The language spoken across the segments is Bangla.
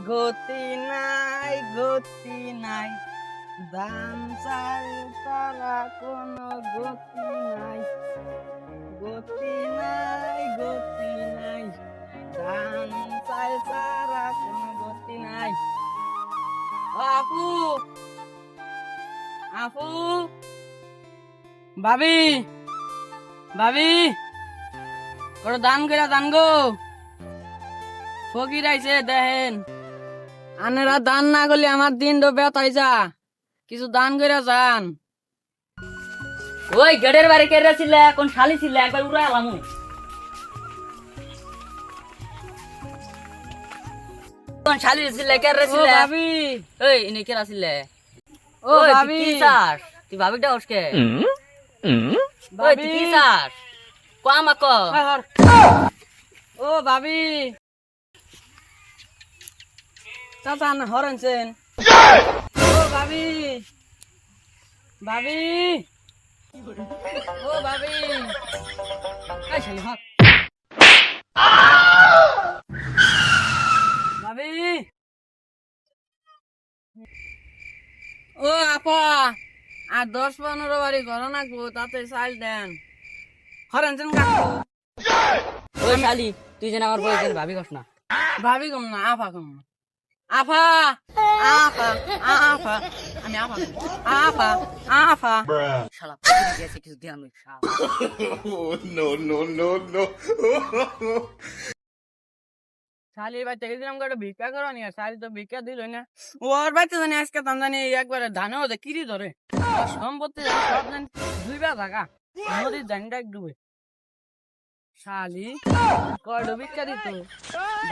গতি নাই গতি নাই, ধান চাল তারা কোনো গতি নাই, গতি নাই গতি নাই, ধান চাল তারা কোনো গতি নাই। ও আপু, আপু, ভাবি, ভাবি, ওরা দান করে দান গো, ফকির আইছে দেখেন। আনেরা দান না করলে আমার দিন তো বেতাই যা, কিছু দান করে যান। ওই গেটের বাড়ি কেটে ছিল কোন শালি ছিল একবার উড়ে এলাম। কোন শালি ছিল কেটে ও ছিল ভাবি, ওই ইনি কেরা ছিল। ও ভাবি, কি চাস তুই ভাবিটা ওসকে ওই তুই কি চাস ক আমাক ও ভাবি, চাচা না হরেনছেন। ও ভাবি, ভাবি, ও ভাবি, এই শালি হক ভাবি, ও আপা, আর 10-15 বাড়ি ঘর নাকবো, তাতে চাল দেন। হরেনছেন কাকু। ওই শালি তুই যেন আমার বয়সের ভাবি কস না। ভাবি কম না, আফা কম না। আফা, আফা, আফা, আমি আফা কম। আফা, আফা। শালা পাগল গেছে কিছু ধ্যান লই শালা। শালির বাড়ি থেকে দিলাম করে ভিক্ষা করো নি, শালি তো ভিক্ষা দিল না। ওর বাড়িতে জানি আজকে তাম জানি একবারে ধানে ওদের কিরি ধরে। আর সম্পত্তি জানি সব জানি 2 বার থাকা নদীর জানি ডাক ডুবে। শালি কয়ডো ভিক্ষা দিত,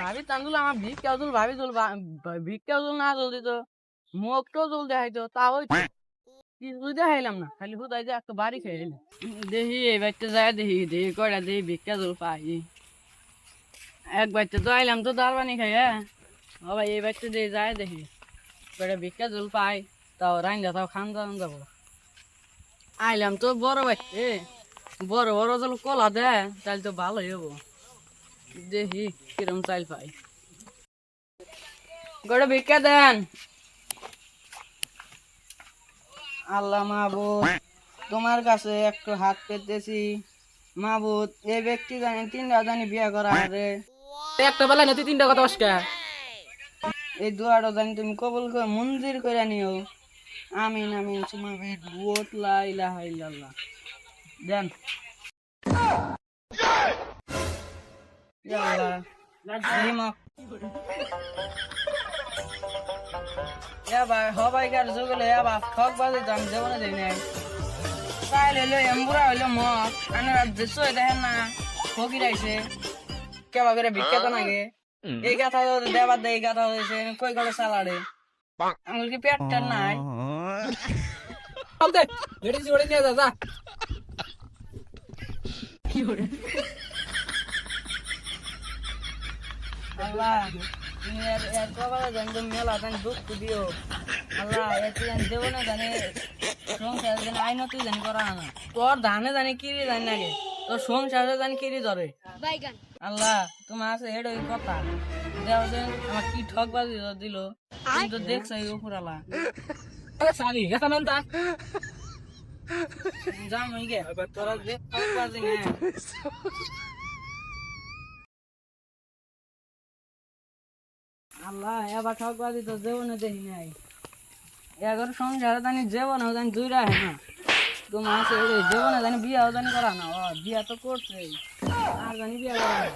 ভাবি তান্দুল আমার ভিক্ষাও তুল, ভাবি তুল, ভিক্ষাও তুল না তুল দিত, মুখটাও তুল দেখাইতো, তা ওই কিছু দেখাইলাম না, খালি হুদাই যে একটা বাড়ি খেয়ে এলাম। দেখি এই বাড়িতে যায়, দেখি দেখি কয়টা দেখি ভিক্ষা তুল পাই। এক বাড়িতে তো আইলাম তো দারবানি খাই, হ্যাঁ ও ভাই এই বাড়িতে দিয়ে যায় দেখি কয়টা ভিক্ষা তুল পাই, তাও রাইন্দা তাও খান দান যাবো। আইলাম তো বড় বাড়িতে, বড় বড় জল কলা দেয় তাহলে তো ভালোই হবো। দেখি কিরম চাইল পাই। গোটা ভিক্ষা দেন। আল্লাহ মাহবুদ, তোমার কাছে একটু হাত পেতেছি। মাহবুদ, এই ব্যক্তি জানি 3টা জানি বিয়া করা রে। একটা বেলা নাতি তিনটা কথা অস্কা এই দুয়াটা জানি তুমি কবুল করে মঞ্জির করে নিও। আমিন আমিন সুমা ভোট লা ইলাহা ইল্লাল্লাহ। দেন। ইয়া আল্লাহ, দিমাক। ইয়া ভাই হবাইকার যুগলে ইয়া বাপ ঠক বাজে দাম দেবনে দেই নাই। চাইল হইলো এম্বুরা হইলো মদ, আনারা দেশো দেখেন না ফকির আইছে কেবা করে ভিক্ষা তো নাগে। এই গাথা দেবার দেয়, এই গাথা হয়েছে কই গেল সালাডে আমার কি পেটটা নাই। আল্লাহ তুমি এর কপালে জানি তুমি মেলা জানি দুঃখ দিও। আল্লাহ এত জানি দেবো না জানি সংসার জানি আইনতি জানি করা না, তোর ধানে জানি কিরি জানি নাগে, তোর সংসারে জানি কিরি ধরে। আল্লাহ তোমার আছে এটাই কথা দেওয়া যে আমার কি ঠকবাজি দিল, তুমি তো দেখছো এই উপর আল্লাহ যাম গে তোরা দেখ ঠকবাজি না। আল্লাহ এবার ঠকবাজি তো জীবনে দেখি নাই, এগারো সংসারে জানি জীবনে জানি 2 রাখে না, তোমার আছে জীবনে জানি বিয়াও জানি করা না, বিয়া তো করছে আর জানি বিয়া করা না।